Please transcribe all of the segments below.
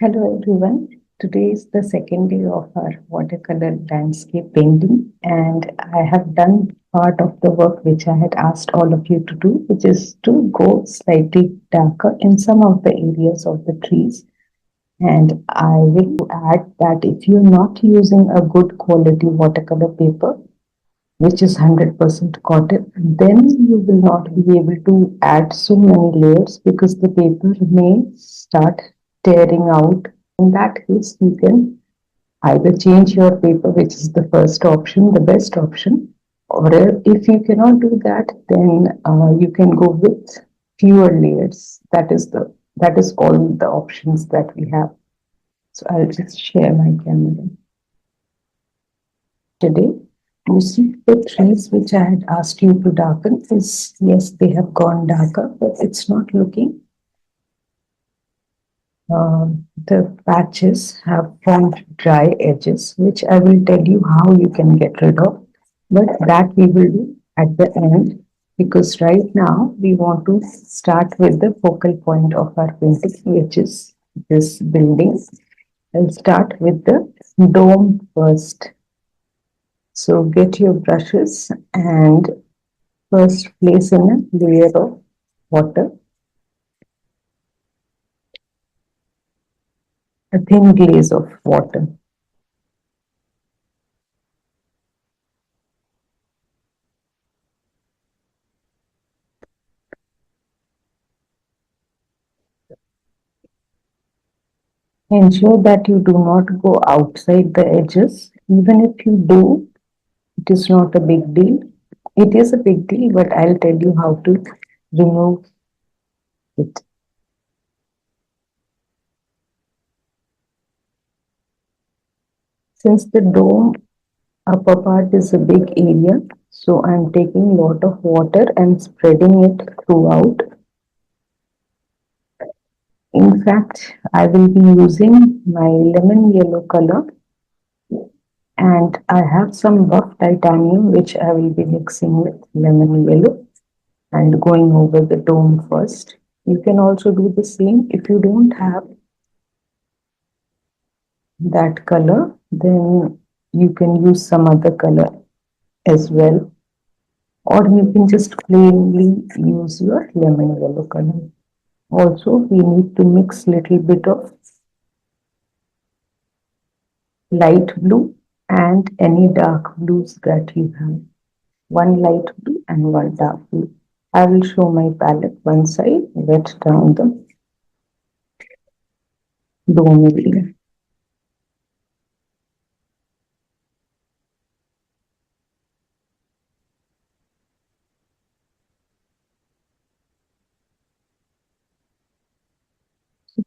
Hello everyone. Today is the second day of our watercolor landscape painting, and I have done part of the work which I had asked all of you to do, which is to go slightly darker in some of the areas of the trees. And I will add that if you're not using a good quality watercolor paper, which is 100% cotton, then you will not be able to add so many layers because the paper may start tearing out. In that case, you can either change your paper, which is the first option, the best option, or if you cannot do that, then you can go with fewer layers. That is all the options that we have. So I'll just share my camera today. You see the trees which I had asked you to darken is, yes, they have gone darker, but it's not looking. The patches have formed dry edges, which I will tell you how you can get rid of. But that we will do at the end because right now we want to start with the focal point of our painting, which is this building. I'll start with the dome first. So get your brushes and first place in a layer of water, a thin glaze of water. Ensure that you do not go outside the edges. Even if you do, it is not a big deal. It is a big deal, but I'll tell you how to remove it. Since the dome upper part is a big area, so I'm taking a lot of water and spreading it throughout. In fact, I will be using my lemon yellow color, and I have some buff titanium which I will be mixing with lemon yellow and going over the dome first. You can also do the same. If you don't have that color, then you can use some other color as well, or you can just plainly use your lemon yellow color. Also, we need to mix little bit of light blue and any dark blues that you have. One light blue and one dark blue. I will show my palette once I wet down the dome area.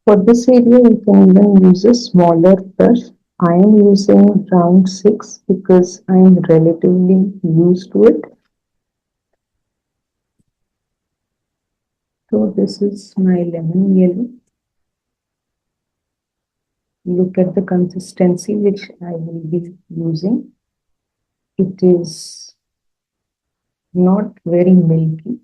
For this area, you can even use a smaller brush. I am using round 6 because I am relatively used to it. So this is my lemon yellow. Look at the consistency which I will be using. It is not very milky.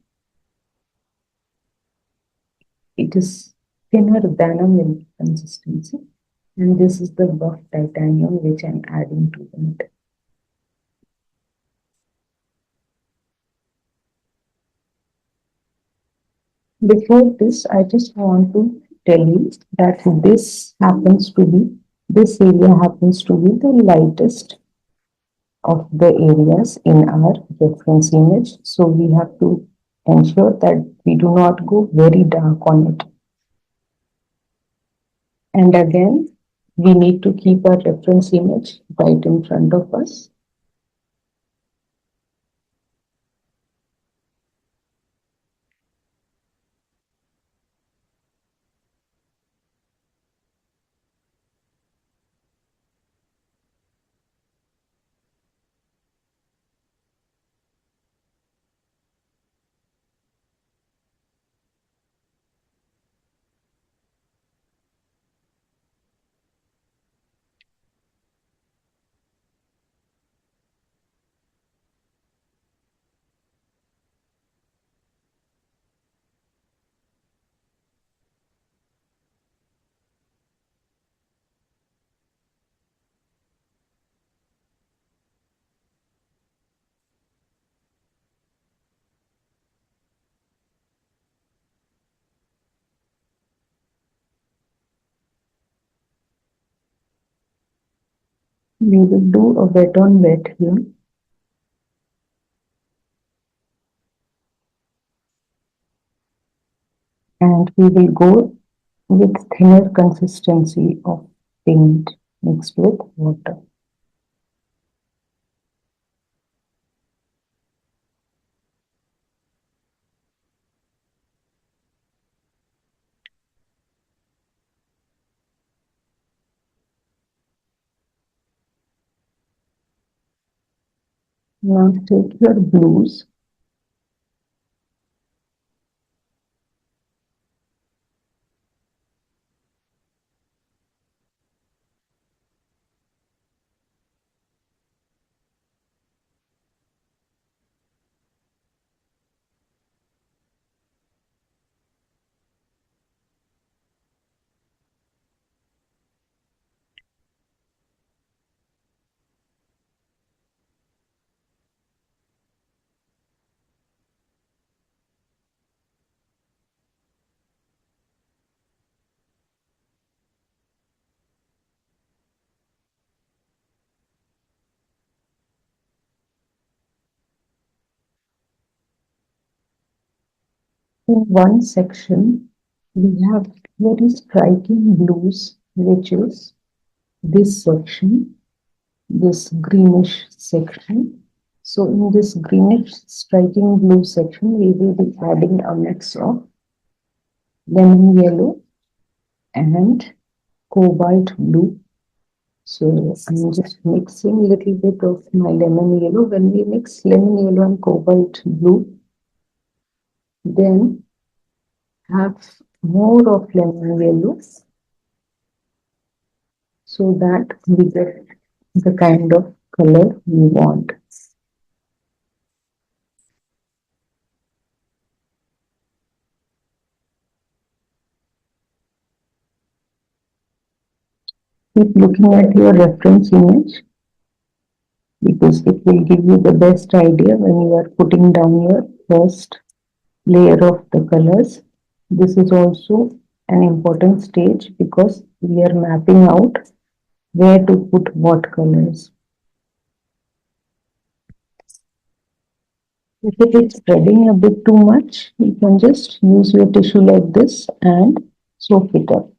It is thinner than a milk consistency, and this is the buff titanium which I'm adding to it. Before this, I just want to tell you that this area happens to be the lightest of the areas in our reference image. So we have to ensure that we do not go very dark on it. And again, we need to keep our reference image right in front of us. We will do a wet on wet here, and we will go with thinner consistency of paint mixed with water. Now take your blues, in one section, we have very striking blues, which is this section, this greenish section. So in this greenish striking blue section, we will be adding a mix of lemon yellow and cobalt blue. So I'm just mixing a little bit of my lemon yellow. When we mix lemon yellow and cobalt blue, then have more of lemon yellow so that we get the kind of color we want. Keep looking at your reference image because it will give you the best idea when you are putting down your first layer of the colors. This is also an important stage because we are mapping out where to put what colors. If it is spreading a bit too much, you can just use your tissue like this and soak it up.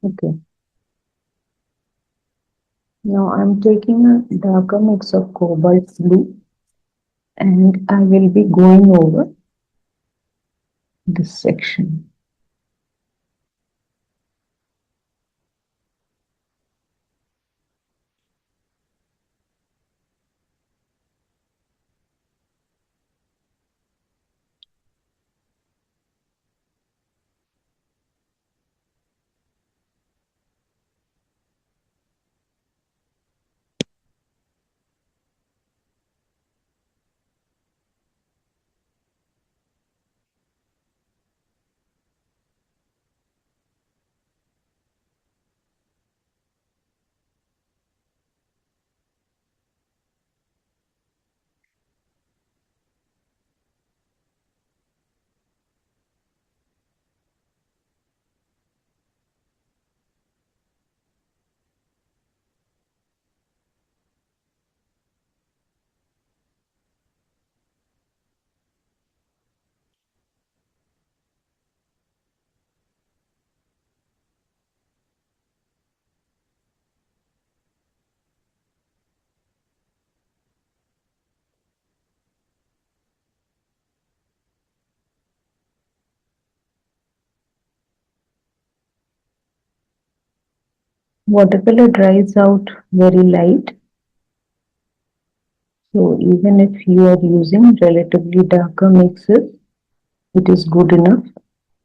Okay. Now I'm taking a darker mix of cobalt blue and I will be going over this section. Watercolor dries out very light, so even if you are using relatively darker mixes, it is good enough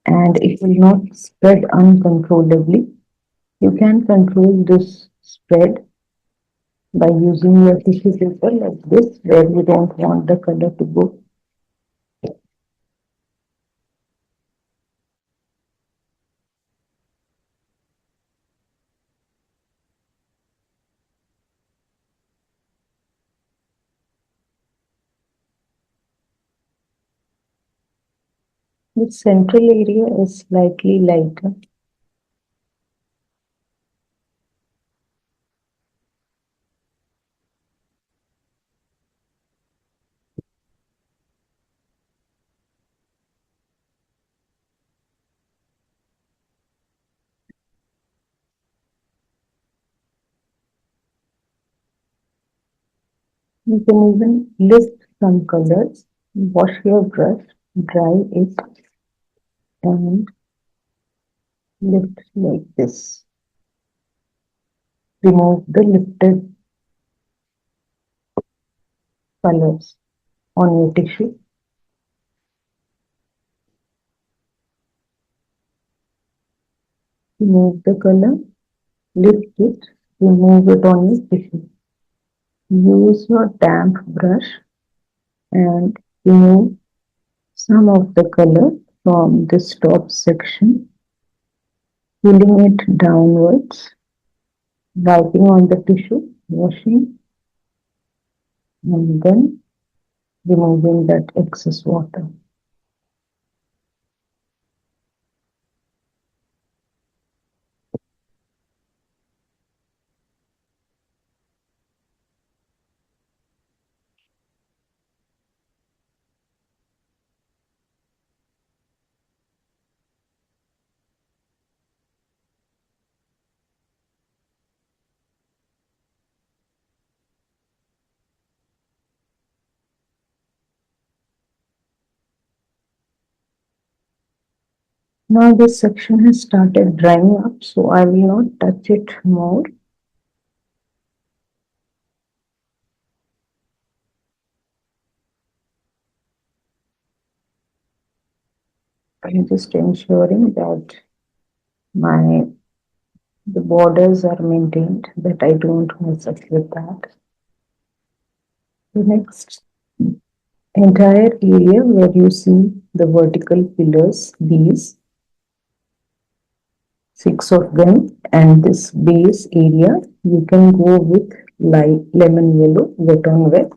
and it will not spread uncontrollably. You can control this spread by using your tissue paper like this where you don't want the color to go. The central area is slightly lighter. You can even lift some colors, wash your brush, dry it, and lift like this. Remove the lifted colors on your tissue. Remove the color, lift it, remove it on your tissue. Use your damp brush and remove some of the color from this top section, pulling it downwards, wiping on the tissue, washing, and then removing that excess water. Now this section has started drying up, so I will not touch it more. I'm just ensuring that my the borders are maintained, that I don't mess up with that. The next entire area where you see the vertical pillars, these 6 of them, and this base area, you can go with light lemon yellow, wet on wet.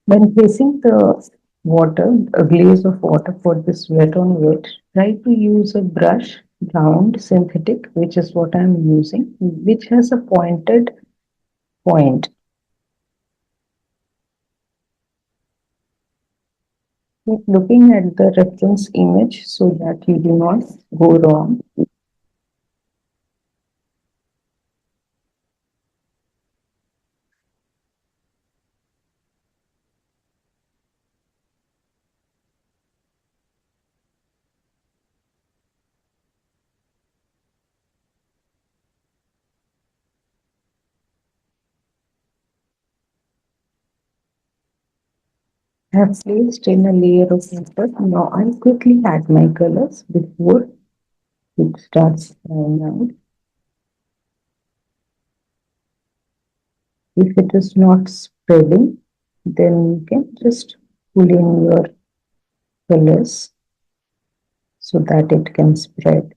When placing the water, a glaze of water for this wet on wet, try to use a brush, round, synthetic, which is what I'm using, which has a pointed point. Keep looking at the reference image so that you do not go wrong. I have placed in a layer of water. Now I'll quickly add my colors before it starts drying out. If it is not spreading, then you can just pull in your colors so that it can spread.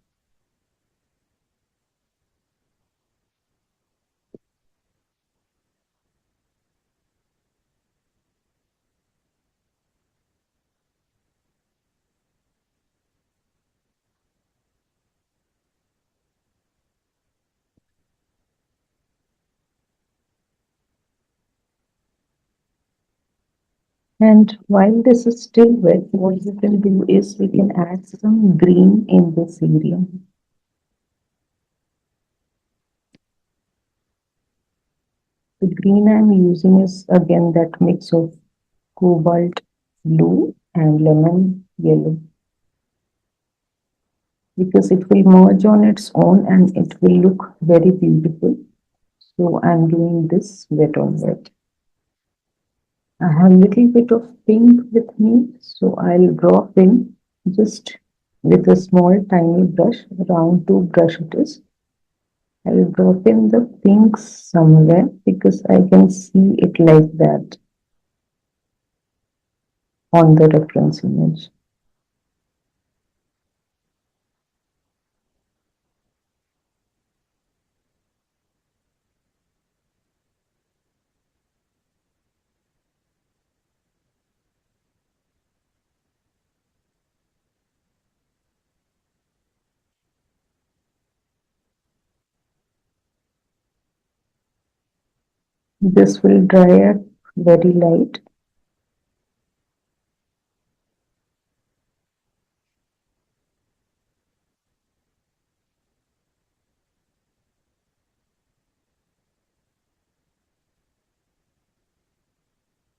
And while this is still wet, what you can do is we can add some green in this area. The green I'm using is again that mix of cobalt blue and lemon yellow, because it will merge on its own and it will look very beautiful. So I'm doing this wet on wet. I have a little bit of pink with me, so I'll drop in just with a small tiny brush, round two brush it is. I'll drop in the pink somewhere because I can see it like that on the reference image. This will dry up very light.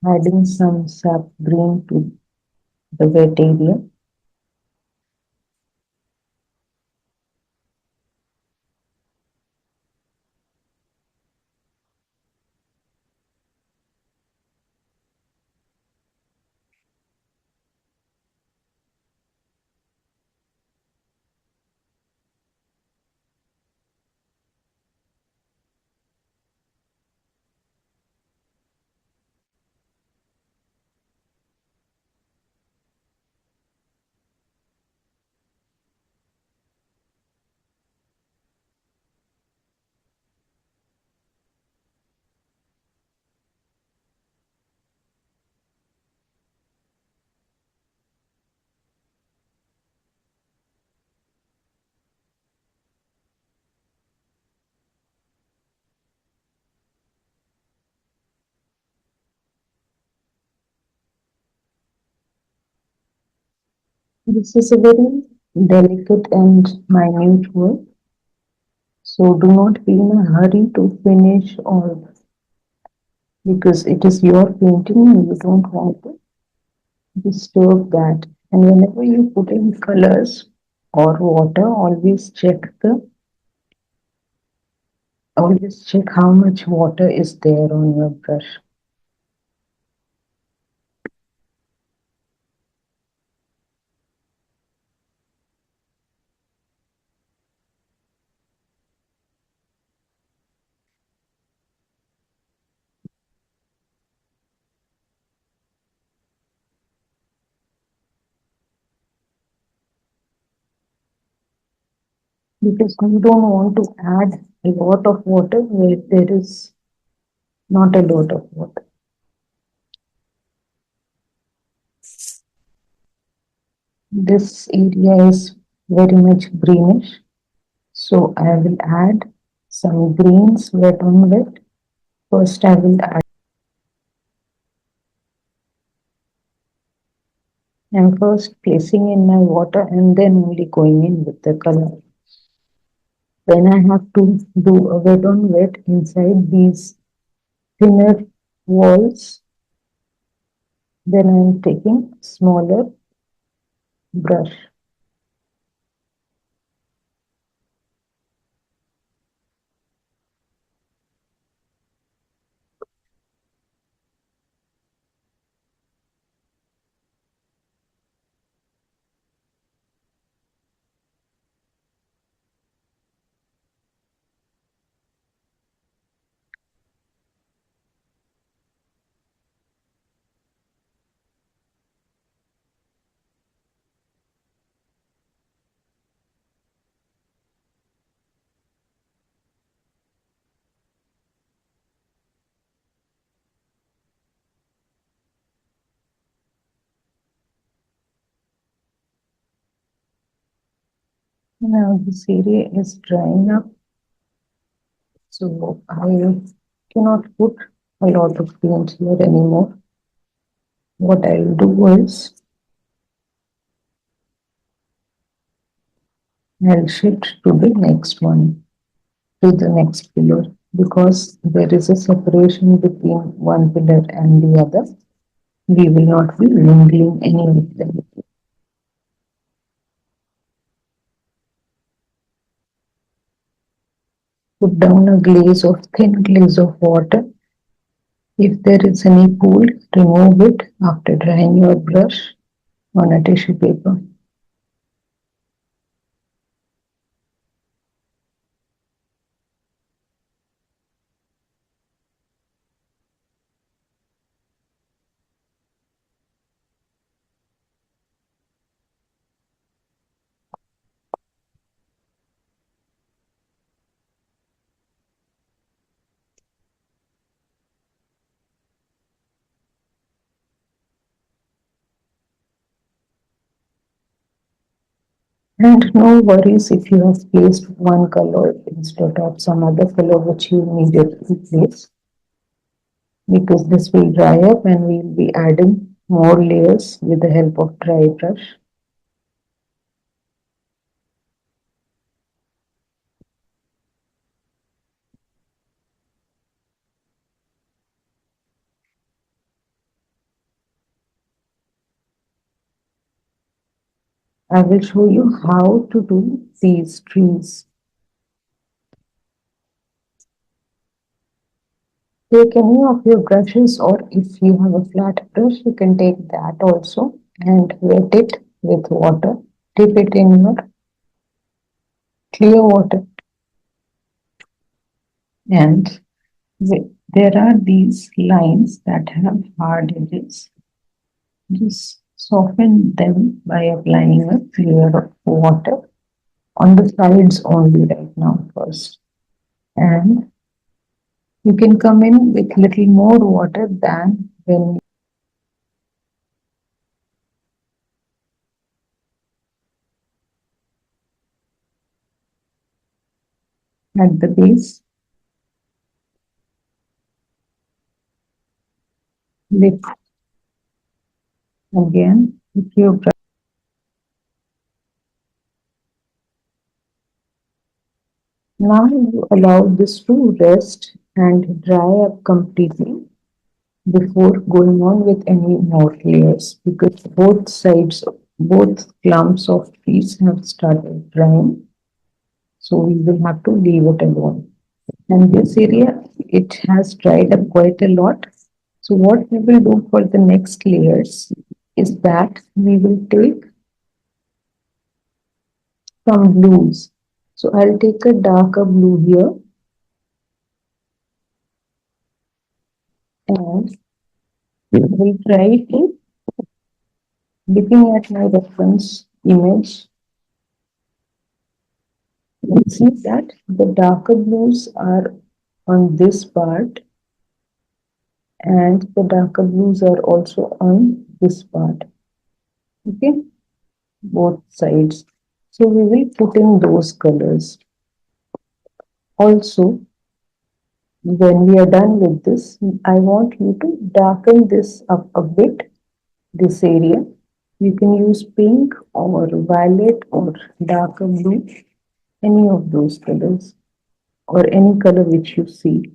Adding some sap green to the wet area. This is a very delicate and minute work, so do not be in a hurry to finish or because it is your painting and you don't want to disturb that. And whenever you put in colors or water, always check how much water is there on your brush. Because you don't want to add a lot of water where there is not a lot of water. This area is very much greenish, so I will add some greens wet on wet. First, I will add. I'm first placing in my water and then only going in with the color. When I have to do a wet on wet inside these thinner walls, then I'm taking smaller brush. Now this area is drying up, so I cannot put a lot of paint here anymore. What I'll do is I'll shift to the next one, to the next pillar, because there is a separation between one pillar and the other. We will not be mingling any of them. Put down a thin glaze of water. If there is any pool, remove it after drying your brush on a tissue paper. And no worries if you have placed one color instead of some other color which you needed to place. because this will dry up and we'll be adding more layers with the help of dry brush. I will show you how to do these trees. Take any of your brushes, or if you have a flat brush, you can take that also and wet it with water. Dip it in your clear water, and there are these lines that have hard edges. Just soften them by applying a clear water on the sides only right now first. And you can come in with little more water than when at the base. Lift again with your brush. Now you allow this to rest and dry up completely before going on with any more layers, because both sides, both clumps of trees have started drying. So we will have to leave it alone. And this area, it has dried up quite a lot. So what we will do for the next layers is that we will take some blues. So I'll take a darker blue here and we'll try to, looking at my reference image, you see that the darker blues are on this part and the darker blues are also on this part. Okay, both sides. So we will put in those colors. Also, when we are done with this, I want you to darken this up a bit, this area. You can use pink or violet or darker blue, any of those colors or any color which you see.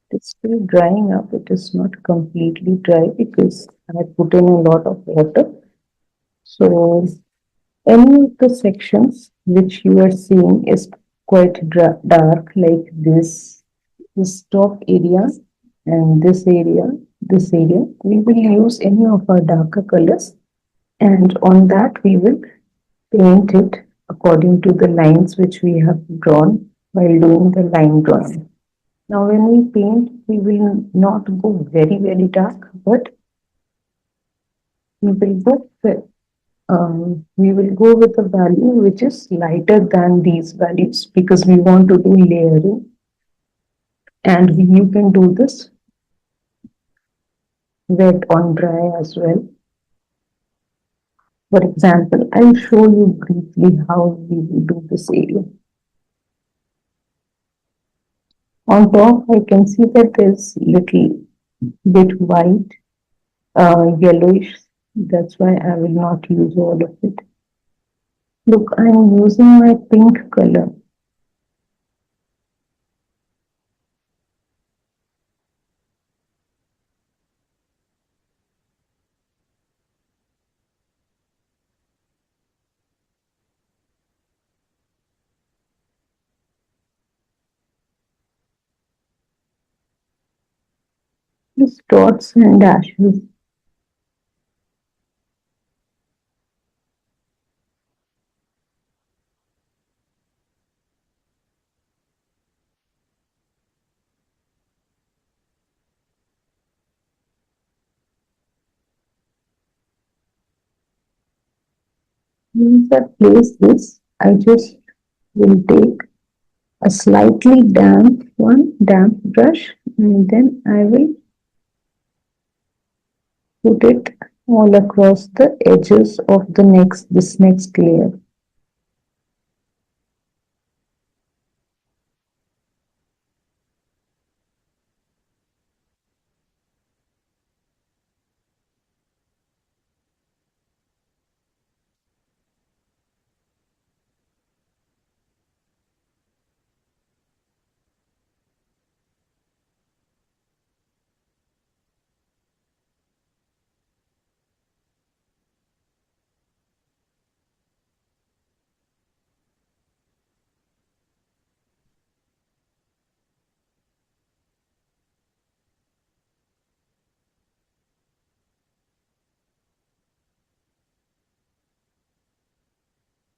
It's still drying up. It is not completely dry because I put in a lot of water. So any of the sections which you are seeing is quite dark, like this top area and this area. We will use any of our darker colors, and on that we will paint it according to the lines which we have drawn while doing the line drawing. Now when we paint, we will not go very dark, but we will go with, we will go with a value which is lighter than these values because we want to do layering, and you can do this wet on dry as well. For example, I'll show you briefly how we will do this area. On top, I can see that there's little bit white, yellowish. That's why I will not use all of it. Look, I'm using my pink color. Just dots and dashes. Once I place this, I just will take a slightly damp brush, and then I will put it all across the edges of this next layer.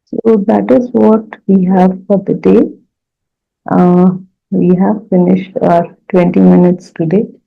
So that is what we have for the day. Uh, we have finished our 20 minutes today.